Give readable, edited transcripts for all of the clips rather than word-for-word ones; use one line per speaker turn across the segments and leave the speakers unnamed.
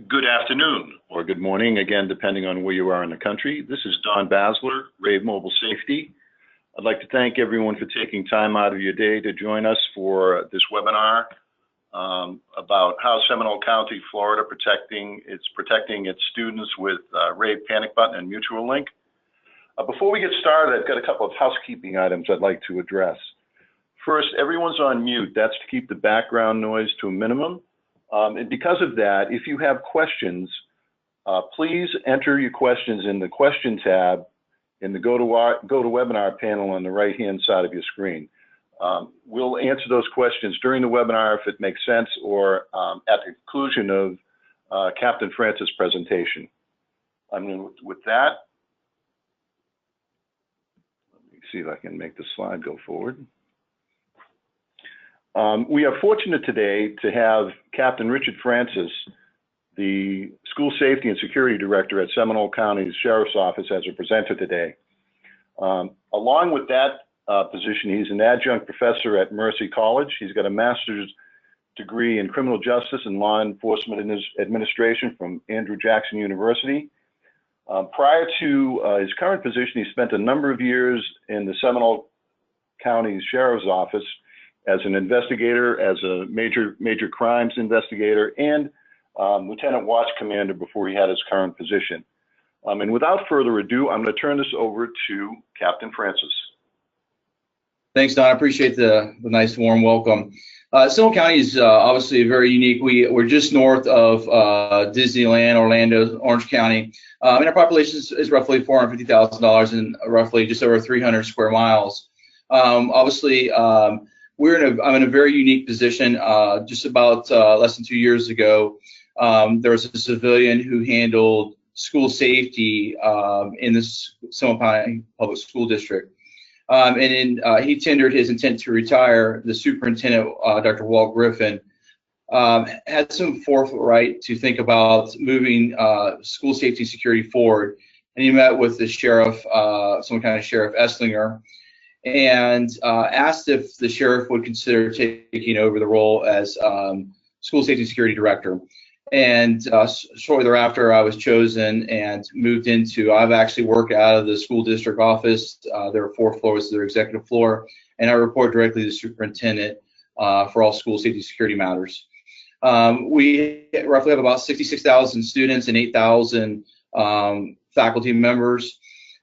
Good afternoon, or good morning, again, depending on where you are in the country. This is Don Basler, Rave Mobile Safety. I'd like to thank everyone for taking time out of your day to join us for this webinar about how Seminole County, Florida, protecting its students with Rave Panic Button and Mutualink. Before we get started, I've got a couple of housekeeping items I'd like to address. First, everyone's on mute. That's to keep the background noise to a minimum. And because of that, if you have questions, please enter your questions in the question tab in the GoToWebinar panel on the right-hand side of your screen. We'll answer those questions during the webinar if it makes sense, or at the conclusion of Captain Francis' presentation. With that, let me see if I can make the slide go forward. We are fortunate today to have Captain Richard Francis, the School Safety and Security Director at Seminole County's Sheriff's Office, as a presenter today. Along with that position, he's an adjunct professor at Mercy College. He's got a master's degree in criminal justice and law enforcement administration from Andrew Jackson University. Prior to his current position, he spent a number of years in the Seminole County Sheriff's Office as an investigator, as a major crimes investigator, and Lieutenant Watch Commander before he had his current position. And without further ado, I'm going to turn this over to Captain Francis.
Thanks, Don. I appreciate the nice warm welcome. Seminole County is obviously very unique. We're just north of Disneyland, Orlando, Orange County, and our population is roughly $450,000 and roughly just over 300 square miles. Obviously, I'm in a very unique position. Just about less than 2 years ago, there was a civilian who handled school safety in the Seminole County Public School District. He tendered his intent to retire. The superintendent, Dr. Walt Griffin, had some forthright to think about moving school safety and security forward. And he met with the sheriff, Seminole County Sheriff Esslinger, and asked if the sheriff would consider taking over the role as school safety and security director. And shortly thereafter, I was chosen and moved into, I've actually worked out of the school district office. There are 4 floors to their executive floor, and I report directly to the superintendent for all school safety and security matters. We roughly have about 66,000 students and 8,000 faculty members.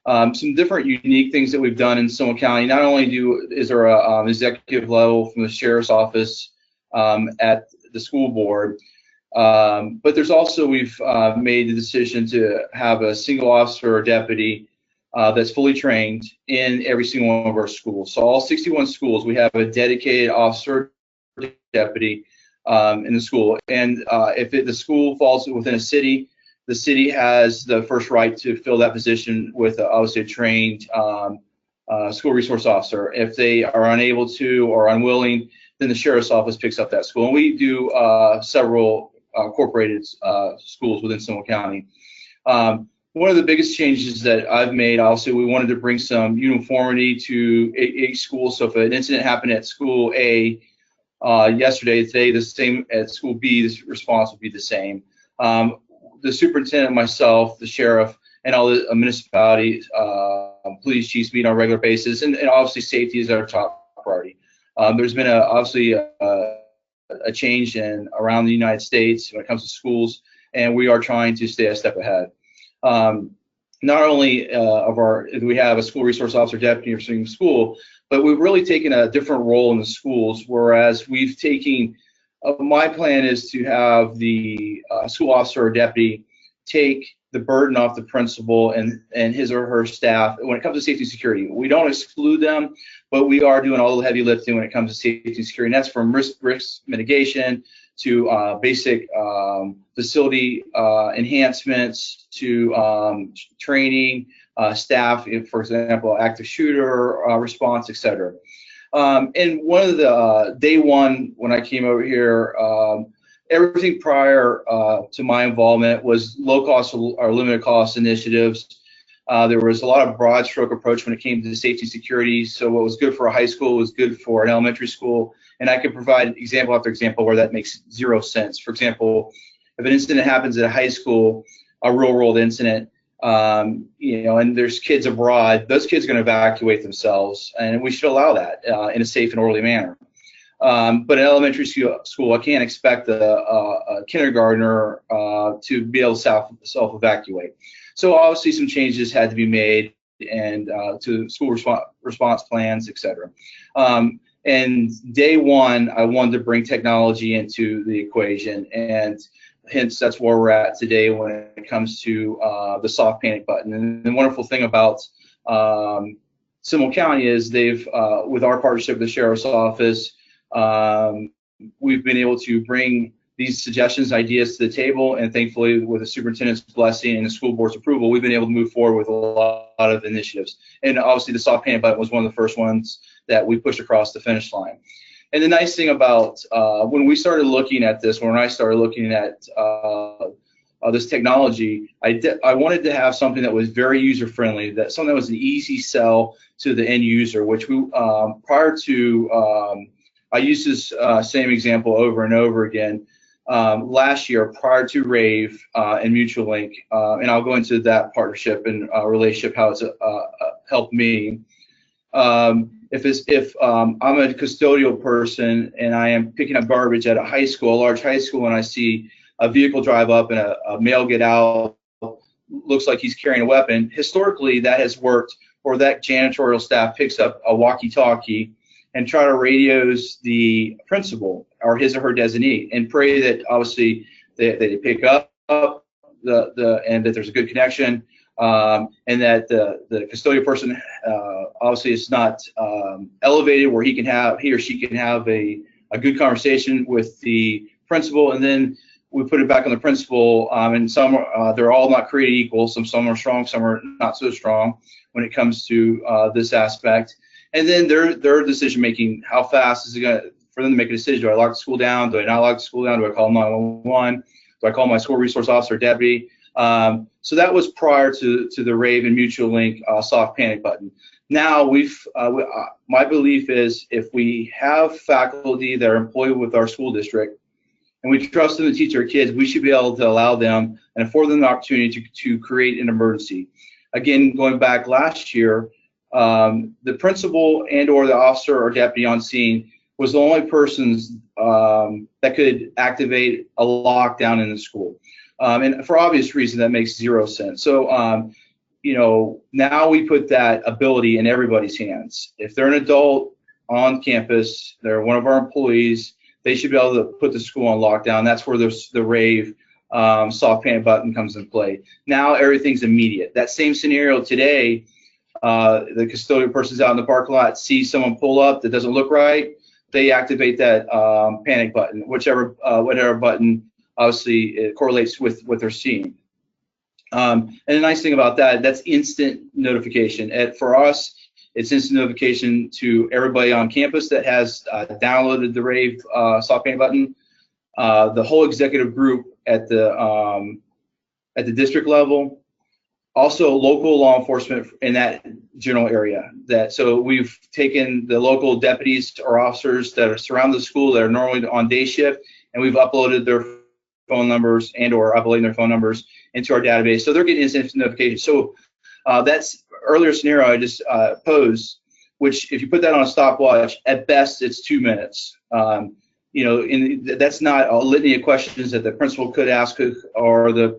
Some different unique things that we've done in Seminole County. Not only is there a executive level from the sheriff's office at the school board, but there's also, we've made the decision to have a single officer or deputy that's fully trained in every single one of our schools. So all 61 schools, we have a dedicated officer or deputy in the school. And if the school falls within a city, the city has the first right to fill that position with obviously a trained school resource officer. If they are unable to or unwilling, then the sheriff's office picks up that school. And we do several incorporated schools within Seminole County. One of the biggest changes that I've made, obviously, we wanted to bring some uniformity to each school. So if an incident happened at school A yesterday, today the same at school B, the response would be the same. The superintendent, myself, the sheriff, and all the municipalities, police chiefs meet on a regular basis, and obviously safety is our top priority. There's been obviously a change around the United States when it comes to schools, and we are trying to stay a step ahead. Not only do we have a school resource officer deputy overseeing the school, but we've really taken a different role in the schools, whereas we've taken my plan is to have the school officer or deputy take the burden off the principal and his or her staff when it comes to safety and security. We don't exclude them, but we are doing all the heavy lifting when it comes to safety and security. And that's from risk mitigation to basic facility enhancements to training staff, for example, active shooter response, et cetera. And one of the day one when I came over here, everything prior to my involvement was low cost or limited cost initiatives. There was a lot of broad stroke approach when it came to safety and security. So what was good for a high school was good for an elementary school. And I could provide example after example where that makes zero sense. For example, if an incident happens at a high school, a real world incident, and there's kids abroad, those kids are going to evacuate themselves, and we should allow that in a safe and orderly manner. But in elementary school, I can't expect a kindergartner to be able to self-evacuate. So obviously some changes had to be made, and to school response plans, et cetera. And day one, I wanted to bring technology into the equation, and hence that's where we're at today when it comes to the soft panic button. And the wonderful thing about Seminole County is they've, with our partnership with the Sheriff's Office, we've been able to bring these suggestions, ideas to the table, and thankfully, with the superintendent's blessing and the school board's approval, we've been able to move forward with a lot of initiatives. And obviously, the soft panic button was one of the first ones that we pushed across the finish line. And the nice thing about when we started looking at this, when I started looking at this technology, I wanted to have something that was very user-friendly, that something that was an easy sell to the end user, which we, prior to, I use this same example over and over again. Last year, prior to Rave and Mutualink, and I'll go into that partnership and relationship, how it's helped me. If I'm a custodial person and I am picking up garbage at a high school, a large high school, and I see a vehicle drive up and a male get out, looks like he's carrying a weapon, historically that has worked, or that janitorial staff picks up a walkie-talkie and try to radios the principal or his or her designee and pray that obviously they pick up and that there's a good connection, and that the custodial person obviously is not elevated where he or she can have a good conversation with the principal, and then we put it back on the principal, and some they're all not created equal. Some are strong, some are not so strong when it comes to this aspect. And then their decision making, how fast is it going to, for them to make a decision? Do I lock the school down? Do I not lock the school down? Do I call 911? Do I call my school resource officer, deputy? So that was prior to the Rave and Mutualink soft panic button. Now my belief is if we have faculty that are employed with our school district and we trust them to teach our kids, we should be able to allow them and afford them the opportunity to create an emergency. Again, going back last year, the principal and or the officer or deputy on scene was the only persons that could activate a lockdown in the school. And for obvious reason, that makes zero sense. So, now we put that ability in everybody's hands. If they're an adult on campus, they're one of our employees, they should be able to put the school on lockdown. That's where the Rave soft panic button comes into play. Now everything's immediate. That same scenario today, the custodial person's out in the parking lot, sees someone pull up that doesn't look right, they activate that panic button, whatever button obviously it correlates with what they're seeing. And the nice thing about that's instant notification. For us, it's instant notification to everybody on campus that has downloaded the Rave soft panic button, the whole executive group at the district level, also local law enforcement in that general area. So we've taken the local deputies or officers that are surrounding the school that are normally on day shift, and we've uploaded their phone numbers and or uploading their phone numbers into our database. So they're getting instant notification. So that's earlier scenario I just posed, which if you put that on a stopwatch, at best it's 2 minutes. That's not a litany of questions that the principal could ask or the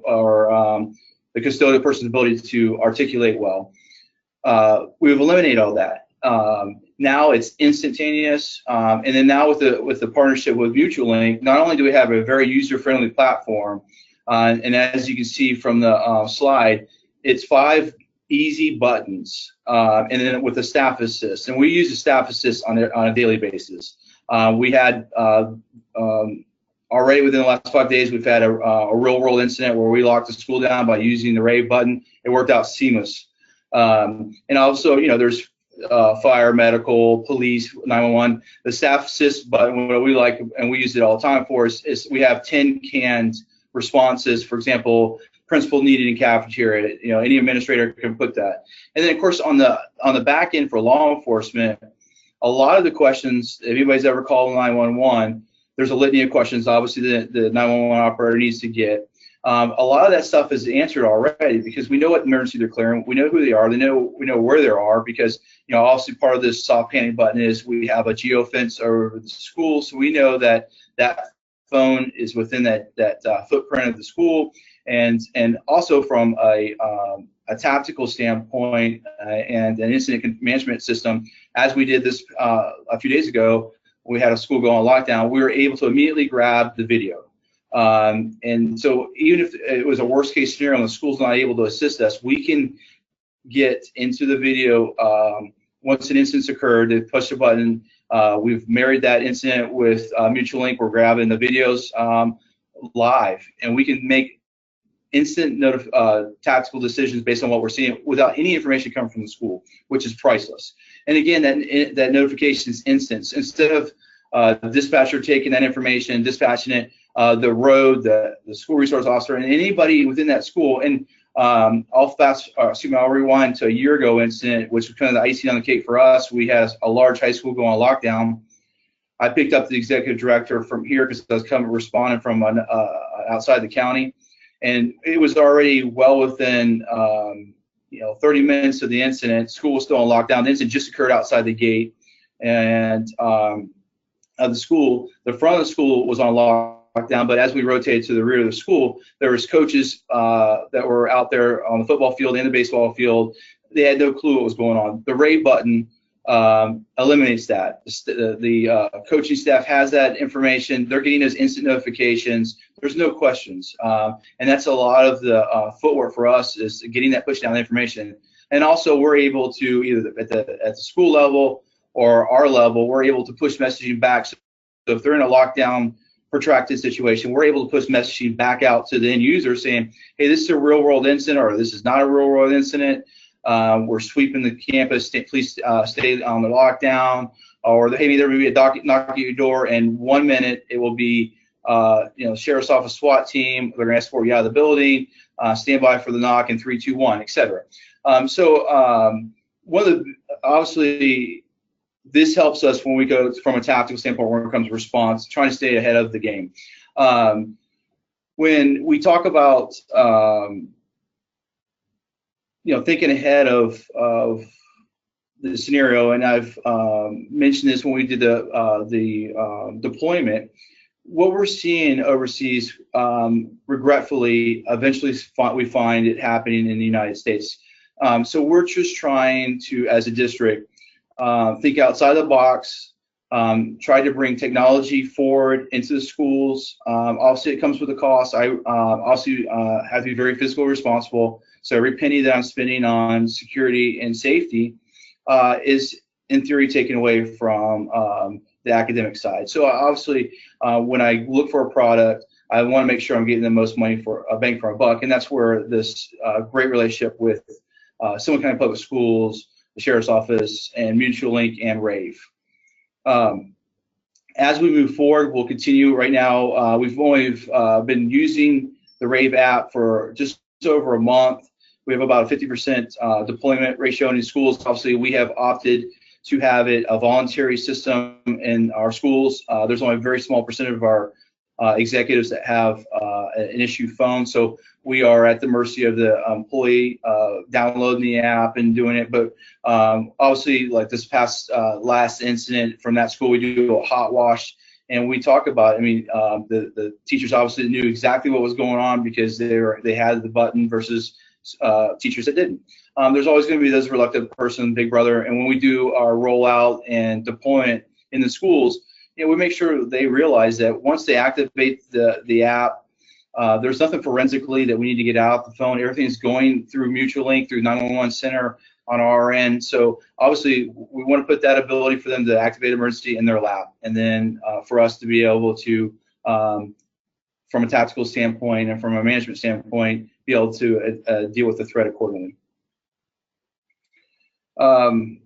custodial person's ability to articulate well. We've eliminated all that. Now it's instantaneous, and then now with the partnership with Mutualink, not only do we have a very user-friendly platform, and as you can see from the slide, it's 5 easy buttons, and then with the staff assist, and we use the staff assist on a daily basis. We had already within the last 5 days, we've had a real-world incident where we locked the school down by using the Rave button. It worked out seamless. And also, there's fire, medical, police, 911. The staff assist button, what we like, and we use it all the time for, is we have 10 canned responses. For example, principal needed in cafeteria. Any administrator can put that. And then, of course, on the back end for law enforcement, a lot of the questions, if anybody's ever called 911, there's a litany of questions, obviously, the 911 operator needs to get. A lot of that stuff is answered already because we know what emergency they're clearing. We know who they are. We know where they are because, obviously part of this soft panic button is we have a geofence over the school, so we know that that phone is within that footprint of the school, and also from a tactical standpoint and an incident management system, as we did this a few days ago. We had a school go on lockdown. We were able to immediately grab the video. And so even if it was a worst case scenario and the school's not able to assist us, we can get into the video once an incident's occurred. They push the button. We've married that incident with Mutualink. We're grabbing the videos live, and we can make instant tactical decisions based on what we're seeing without any information coming from the school, which is priceless. And again, that notification is instant. Instead of the dispatcher taking that information, dispatching it, the road, the school resource officer, and anybody within that school. And I'll rewind to a year ago incident, which was kind of the icing on the cake for us. We had a large high school go on lockdown. I picked up the executive director from here because I was responding from outside the county, and it was already well within 30 minutes of the incident. School was still on lockdown. The incident just occurred outside the gate, and the school, the front of the school was on lockdown, but as we rotated to the rear of the school, there was coaches that were out there on the football field and the baseball field. They had no clue what was going on. The Rave button eliminates that. The coaching staff has that information. They're getting those instant notifications. There's no questions, and that's a lot of the footwork for us, is getting that push down information. And also, we're able to, either at the school level or our level, we're able to push messaging back. So if they're in a lockdown, protracted situation, we're able to push messaging back out to the end user saying, hey, this is a real world incident, or this is not a real world incident. We're sweeping the campus, please stay on the lockdown, or hey, there may be a knock at your door, and 1 minute it will be sheriff's office SWAT team. They're going to escort you out of the building. Stand by for the knock in 3, 2, 1, etc. Obviously, this helps us when we go from a tactical standpoint when it comes to response, trying to stay ahead of the game. When we talk about thinking ahead of the scenario, and I've mentioned this when we did the deployment, what we're seeing overseas, regretfully, eventually we find it happening in the United States. So we're just trying to, as a district, think outside the box, try to bring technology forward into the schools. Obviously, it comes with a cost. I also have to be very fiscally responsible. So every penny that I'm spending on security and safety is, in theory, taken away from the academic side. So obviously, when I look for a product, I want to make sure I'm getting the most money for a bang for a buck, and that's where this great relationship with Seminole County Public Schools, the Sheriff's Office, and Mutualink and Rave. As we move forward, we'll continue. Right now, we've only been using the Rave app for just over a month. We have about a 50% deployment ratio in schools. Obviously, we have opted to have it a voluntary system in our schools. There's only a very small percentage of our executives that have an issue phone, so we are at the mercy of the employee downloading the app and doing it. But obviously, like this past last incident from that school, we do a hot wash, and we talk about, the teachers obviously knew exactly what was going on because they had the button versus teachers that didn't. There's always going to be this reluctant person, big brother, and when we do our rollout and deployment in the schools, we make sure they realize that once they activate the app, there's nothing forensically that we need to get out the phone. Everything's going through Mutualink, through 911 center on our end. So obviously, we want to put that ability for them to activate emergency in their lap, and then for us to be able to, from a tactical standpoint and from a management standpoint, be able to deal with the threat accordingly.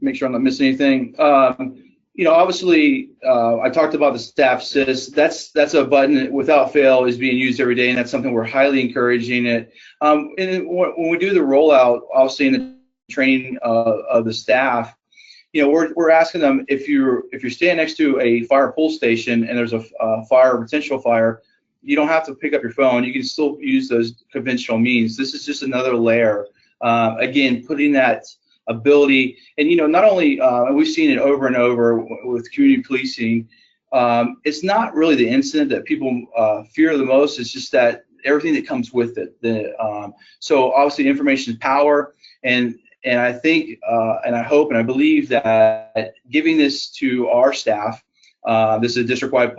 Make sure I'm not missing anything. Obviously, I talked about the staff assist. That's a button that, without fail, is being used every day, and that's something we're highly encouraging it. And when we do the rollout, obviously in the training of the staff, we're asking them, if you're standing next to a fire pull station and there's a fire, potential fire, you don't have to pick up your phone. You can still use those conventional means. This is just another layer. Again, putting that ability, and not only we've seen it over and over with community policing. It's not really the incident that people fear the most. It's just that everything that comes with it. So obviously, information is power, and I think, and I hope, and I believe that giving this to our staff. This is a district-wide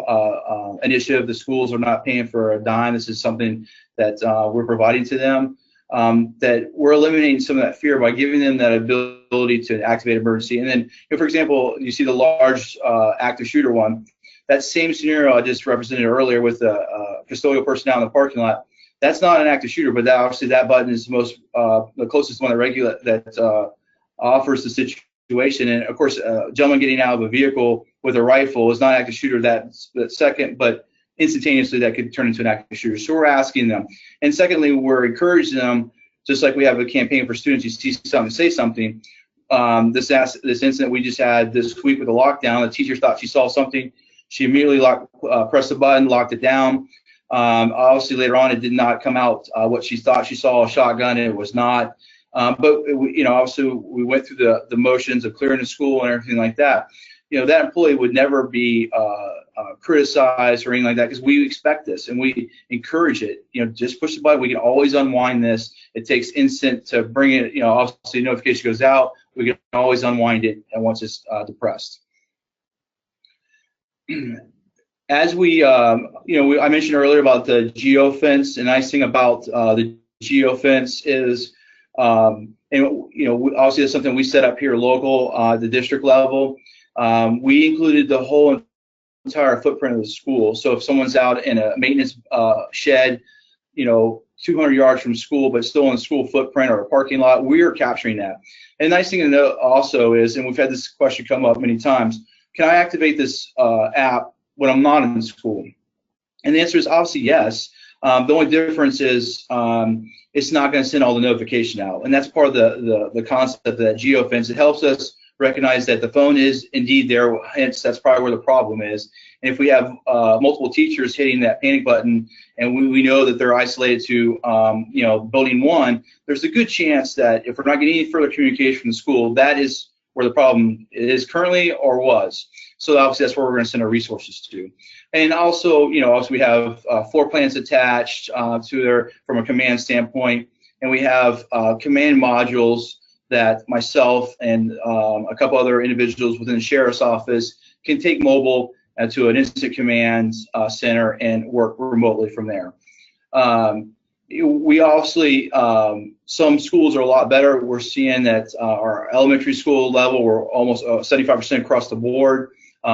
initiative. The schools are not paying for a dime. This is something that we're providing to them. That we're eliminating some of that fear by giving them that ability to activate emergency. And then, for example, you see the large active shooter one. That same scenario I just represented earlier with the custodial personnel in the parking lot. That's not an active shooter, but obviously that button is the closest one that offers the situation. And of course, a gentleman getting out of a vehicle with a rifle is not an active shooter that second, but instantaneously that could turn into an active shooter. So we're asking them. And secondly, we're encouraging them, just like we have a campaign for students, you see something, say something. This incident we just had this week with the lockdown, the teacher thought she saw something. She immediately pressed the button, locked it down. Obviously later on, it did not come out what she thought she saw, a shotgun, and it was not. But obviously we went through the motions of clearing the school and everything like that. That employee would never be criticized or anything like that, because we expect this and we encourage it. Just push the button. We can always unwind this. It takes instant to bring it. Obviously notification goes out. We can always unwind it once it's depressed. As I mentioned earlier about the Geofence. The nice thing about the Geofence is, obviously it's something we set up here local, the district level. We included the whole entire footprint of the school. So if someone's out in a maintenance shed, 200 yards from school, but still in the school footprint or a parking lot, we are capturing that. And the nice thing to note also is, and we've had this question come up many times, can I activate this app when I'm not in school? And the answer is obviously yes. The only difference is it's not going to send all the notification out. And that's part of the concept of that Geofence. It helps us recognize that the phone is indeed there, hence that's probably where the problem is. And if we have multiple teachers hitting that panic button, and we know that they're isolated to building 1, there's a good chance that if we're not getting any further communication from the school, that is where the problem is currently or was. So obviously that's where we're going to send our resources to. And also, we have floor plans attached to there from a command standpoint, and we have command modules that myself and a couple other individuals within the sheriff's office can take mobile to an instant command center and work remotely from there. We obviously, some schools are a lot better. We're seeing that our elementary school level, we're almost 75% across the board.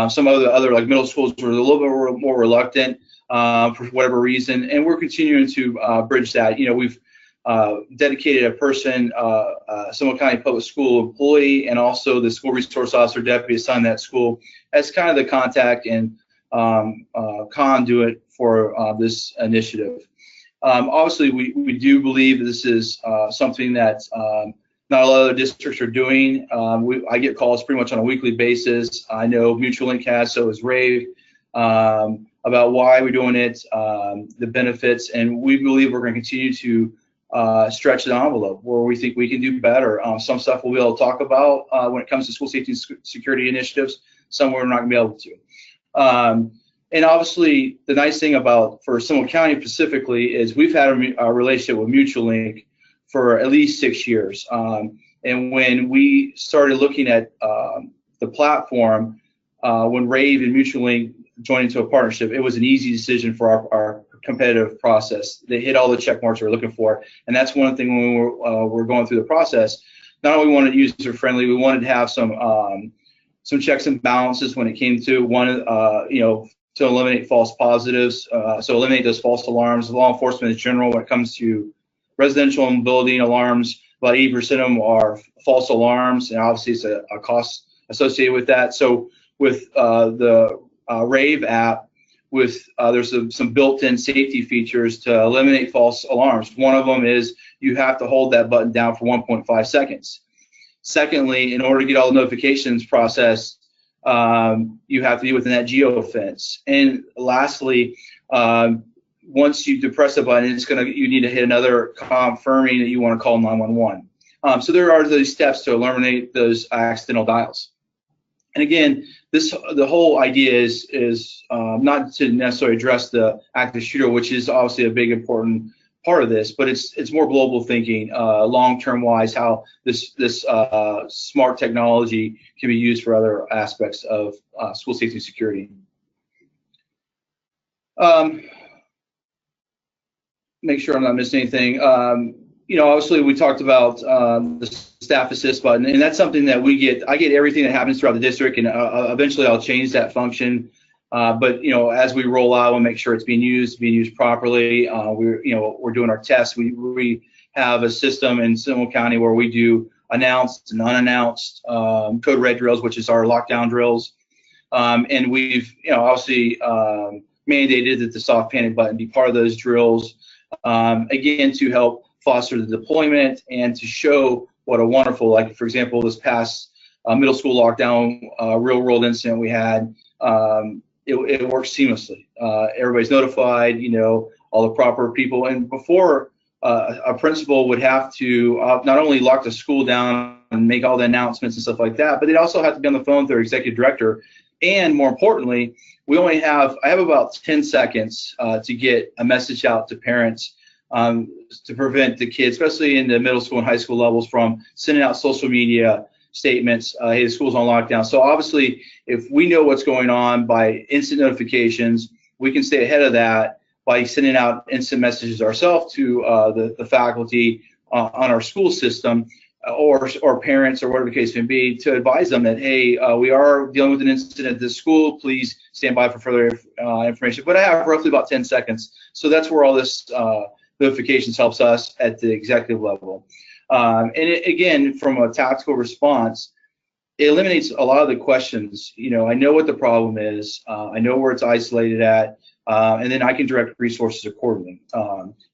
Some other like middle schools were a little bit more reluctant for whatever reason, and we're continuing to bridge that. We've dedicated a person, Seminole County Public School employee, and also the school resource officer deputy assigned that school as kind of the contact and conduit for this initiative. Obviously, we do believe this is something that not a lot of other districts are doing. I get calls pretty much on a weekly basis. I know Mutualink has, so is Rave, about why we're doing it, the benefits, and we believe we're going to continue to stretch the envelope where we think we can do better. Some stuff we'll be able to talk about when it comes to school safety and security initiatives. Some we're not going to be able to. And obviously, the nice thing for Seminole County specifically is we've had a relationship with Mutualink for at least 6 years. And when we started looking at the platform, when Rave and Mutualink joined into a partnership, it was an easy decision for our competitive process. They hit all the check marks we were looking for. And that's one thing when we're going through the process. Not only wanted user friendly, we wanted to have some checks and balances when it came to to eliminate false positives, so eliminate those false alarms. Law enforcement in general, when it comes to residential and building alarms, about 80% of them are false alarms, and obviously it's a cost associated with that. So with the Rave app, there's some built-in safety features to eliminate false alarms. One of them is you have to hold that button down for 1.5 seconds. Secondly, in order to get all the notifications processed, you have to be within that geofence. And lastly, once you depress the button, you need to hit another confirming that you want to call 911. So there are those steps to eliminate those accidental dials. And again, the whole idea is not to necessarily address the active shooter, which is obviously a big important part of this, but it's more global thinking, long-term wise, how this smart technology can be used for other aspects of school safety and security. Make sure I'm not missing anything. Obviously we talked about the staff assist button, and that's something that I get everything that happens throughout the district, and eventually I'll change that function. But as we roll out, we'll make sure it's being used properly. We're doing our tests. We have a system in Seminole County where we do announced and unannounced code red drills, which is our lockdown drills. And we've obviously mandated that the soft panic button be part of those drills, again, to help foster the deployment and to show what a wonderful, like for example, this past middle school lockdown real world incident we had. It works seamlessly. Everybody's notified, all the proper people. And before, a principal would have to not only lock the school down and make all the announcements and stuff like that, but they'd also have to be on the phone with their executive director. And more importantly, I have about 10 seconds to get a message out to parents to prevent the kids, especially in the middle school and high school levels, from sending out social media statements, hey, the school's on lockdown. So obviously, if we know what's going on by instant notifications, we can stay ahead of that by sending out instant messages ourselves to the faculty on our school system, or parents, or whatever the case may be, to advise them that, hey, we are dealing with an incident at this school. Please stand by for further information. But I have roughly about 10 seconds. So that's where all this notifications helps us at the executive level. Again, from a tactical response, it eliminates a lot of the questions. I know what the problem is. I know where it's isolated at. And then I can direct resources accordingly.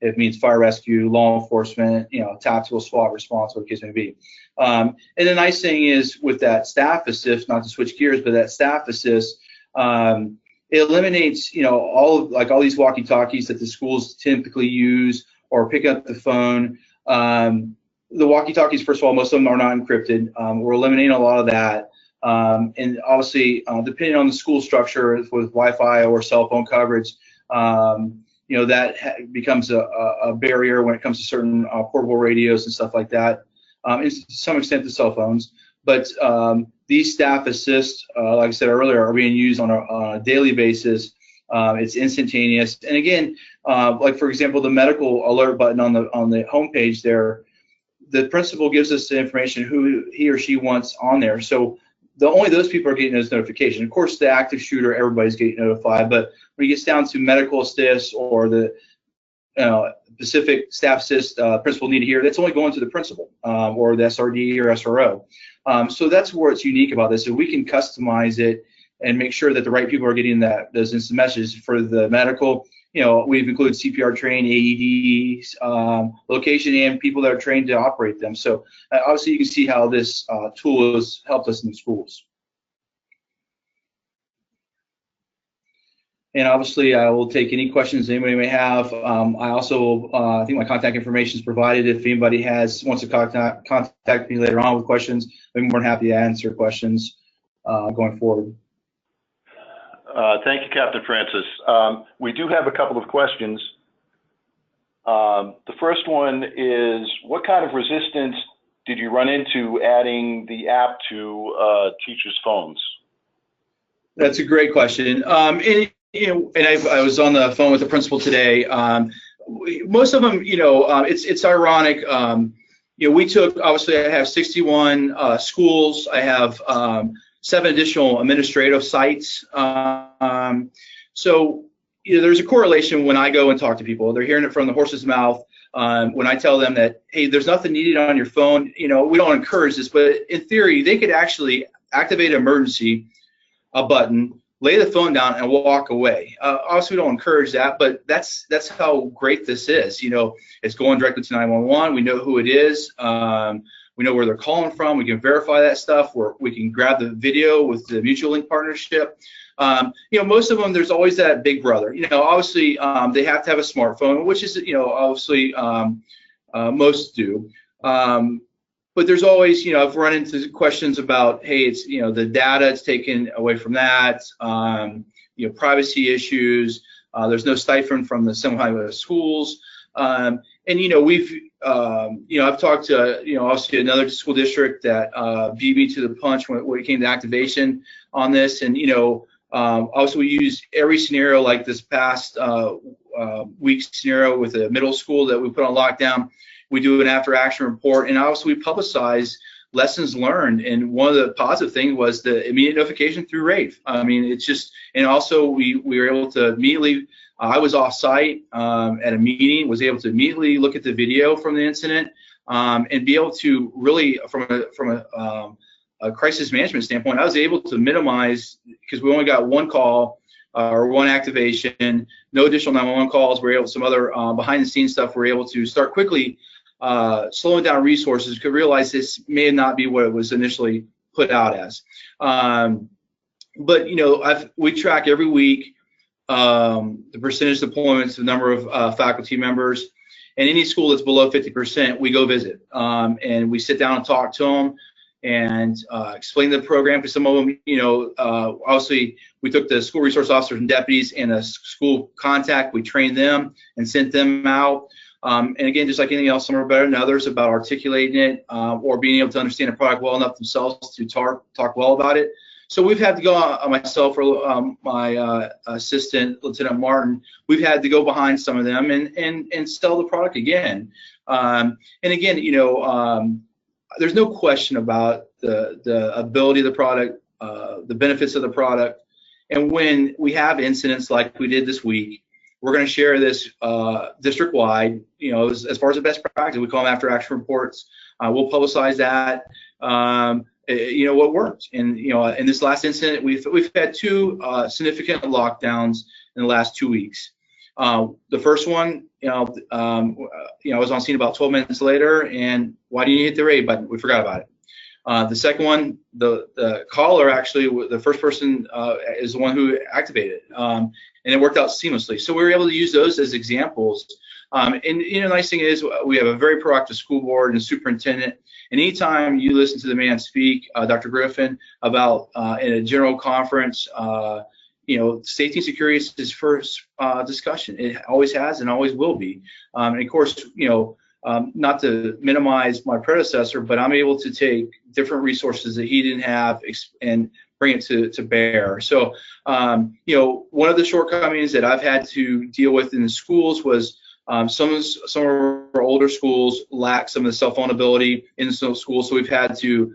It means fire rescue, law enforcement, tactical SWAT response, what the case may be. And the nice thing is with that staff assist, not to switch gears, but that staff assist, it eliminates, all these walkie-talkies that the schools typically use, or pick up the phone. The walkie-talkies, first of all, most of them are not encrypted. We're eliminating a lot of that. And obviously, depending on the school structure with Wi-Fi or cell phone coverage, that becomes a barrier when it comes to certain portable radios and stuff like that, and to some extent the cell phones. But these staff assists, like I said earlier, are being used on a daily basis. It's instantaneous. And again, like for example, the medical alert button on the homepage there, the principal gives us the information who he or she wants on there. So only those people are getting those notifications. Of course, the active shooter, everybody's getting notified. But when it gets down to medical assist or the specific staff assist principal need to hear, that's only going to the principal or the SRD or SRO. So that's where it's unique about this. So we can customize it and make sure that the right people are getting those instant messages. For the medical, we've included CPR trained, AEDs, location, and people that are trained to operate them. So obviously you can see how this tool has helped us in the schools. And obviously I will take any questions anybody may have. I also, I think my contact information is provided. If anybody wants to contact me later on with questions, I'm more than happy to answer questions going forward.
Thank you, Captain Francis. We do have a couple of questions. The first one is, what kind of resistance did you run into adding the app to teachers' phones?
That's a great question. I was on the phone with the principal today. Most of them, it's ironic. We took, obviously, I have 61 schools. I have 7 additional administrative sites. So there's a correlation when I go and talk to people. They're hearing it from the horse's mouth. When I tell them that, hey, there's nothing needed on your phone, we don't encourage this, but in theory, they could actually activate an emergency button, lay the phone down, and walk away. Obviously, we don't encourage that, but that's how great this is. It's going directly to 911. We know who it is. We know where they're calling from. We can verify that stuff. We can grab the video with the Mutualink partnership. Most of them, there's always that big brother. Obviously, they have to have a smartphone, which is, obviously most do. But there's always, I've run into questions about, hey, it's, the data it's taken away from that, privacy issues. There's no stipend from the Seminole schools. And, we've, I've talked to, obviously another school district that beat me to the punch when it came to activation on this. And, obviously we use every scenario like this past week's scenario with a middle school that we put on lockdown. We do an after action report, and obviously we publicize lessons learned. And one of the positive things was the immediate notification through Rave. I mean, it's just, and also we were able to immediately, I was off site at a meeting, was able to immediately look at the video from the incident and be able to really, from a crisis management standpoint, I was able to minimize, because we only got one call or one activation, no additional 911 calls. We're able, some other behind the scenes stuff, we're able to start quickly slowing down resources, could realize this may not be what it was initially put out as. But we track every week the percentage deployments, the number of faculty members, and any school that's below 50%, we go visit and we sit down and talk to them and explain the program. Because some of them, obviously we took the school resource officers and deputies and a school contact, we trained them and sent them out. And again, just like anything else, some are better than others about articulating it or being able to understand the product well enough themselves to talk well about it. So we've had to go, myself or my assistant, Lieutenant Martin, we've had to go behind some of them and sell the product again. And again, there's no question about the ability of the product, the benefits of the product. And when we have incidents like we did this week, we're going to share this district-wide, as far as the best practice. We call them after-action reports. We'll publicize that, what worked. And, in this last incident, we've had two significant lockdowns in the last 2 weeks. The first one, I was on scene about 12 minutes later, and why didn't you hit the Rave button? We forgot about it. The second one, the caller, actually, the first person is the one who activated it. And it worked out seamlessly. So we were able to use those as examples. And the nice thing is we have a very proactive school board and superintendent. And anytime you listen to the man speak, Dr. Griffin, about in a general conference, safety and security is his first discussion. It always has and always will be. And of course, not to minimize my predecessor, but I'm able to take different resources that he didn't have and bring it to bear. So, one of the shortcomings that I've had to deal with in the schools was some of our older schools lack some of the cell phone ability in some schools, so we've had to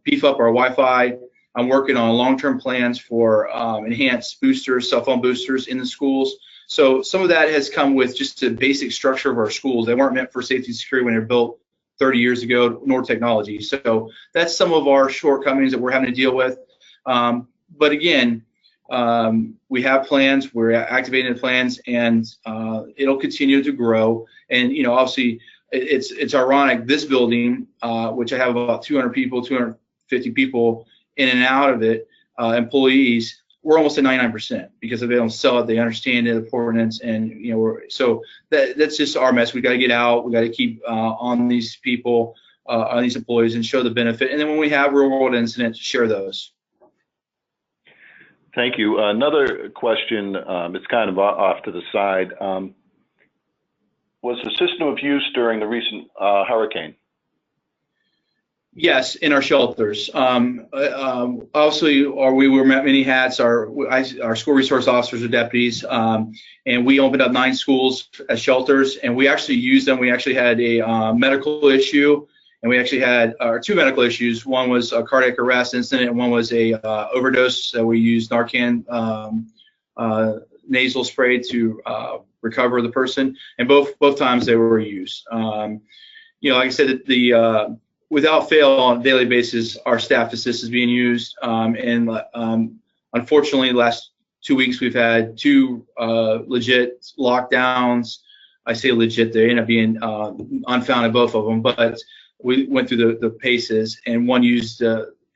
beef up our Wi-Fi. I'm working on long-term plans for enhanced boosters, cell phone boosters in the schools. So some of that has come with just the basic structure of our schools. They weren't meant for safety and security when they were built 30 years ago, nor technology. So that's some of our shortcomings that we're having to deal with. But again, we have plans, we're activating the plans, and it'll continue to grow. And obviously, it's ironic, this building, which I have about 200 people, 250 people in and out of it, employees, we're almost at 99% because if they don't sell it, they understand the importance, and so that's just our mess. We got to get out, we got to keep on these people, on these employees, and show the benefit. And then when we have real world incidents, share those.
Thank you. Another question, it's kind of off to the side. Was the system of use during the recent hurricane?
Yes, in our shelters. Obviously, we wear many hats. Our school resource officers are deputies, and we opened up 9 schools as shelters, and we actually used them. We actually had a medical issue, and we actually had 2 medical issues. One was a cardiac arrest incident, and one was a overdose. So we used Narcan nasal spray to recover the person, and both times they were used. Like I said, without fail, on a daily basis, our staff assist is being used. And unfortunately, the last 2 weeks, we've had 2 legit lockdowns. I say legit, they end up being unfounded, both of them. But we went through the paces, and one used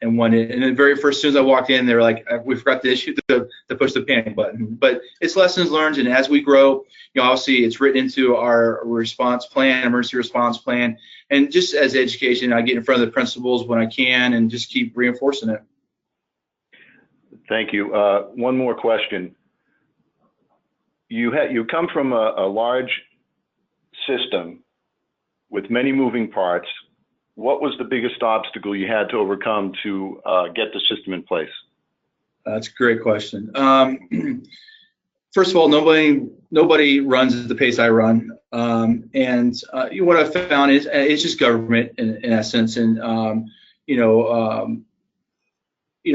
and one, and the very first, as soon as I walked in, they were like, we forgot to issue to push the panic button. But it's lessons learned, and as we grow, obviously it's written into our response plan, emergency response plan, and just as education, I get in front of the principals when I can and just keep reinforcing it.
Thank you. One more question. You come from a large system with many moving parts. What was the biggest obstacle you had to overcome to get the system in place?
That's a great question. First of all, nobody runs at the pace I run, and what I've found is it's just government in essence, and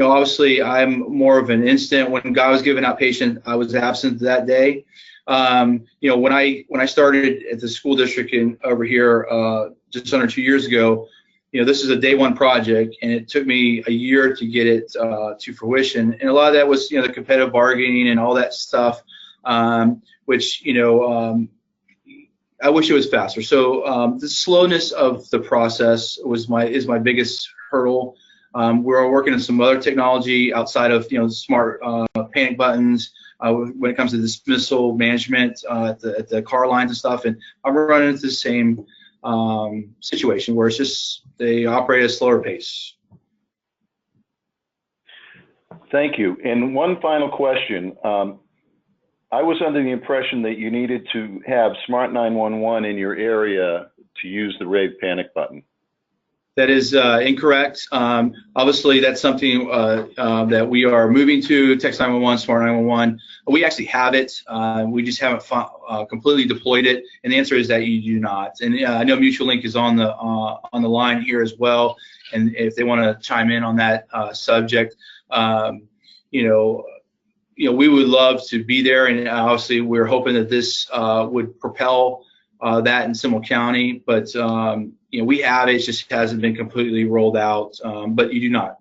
obviously I'm more of an instant. When God was giving out patient, I was absent that day. When I started at the school district over here just under 2 years ago, this is a day one project, and it took me a year to get it to fruition. And a lot of that was, the competitive bargaining and all that stuff, which, I wish it was faster. So the slowness of the process is my biggest hurdle. We're working on some other technology outside of, smart panic buttons when it comes to dismissal management at the car lines and stuff. And I'm running into the same situation where it's just they operate at a slower pace.
Thank you. And one final question. I was under the impression that you needed to have Smart 911 in your area to use the Rave panic button.
That is incorrect. Obviously, that's something that we are moving to, Text 911, Smart 911. We actually have it. We just haven't completely deployed it. And the answer is that you do not. And I know Mutualink is on the line here as well. And if they want to chime in on that subject, we would love to be there. And obviously, we're hoping that this would propel that in Seminole County. But we have it. It just hasn't been completely rolled out. But you do not.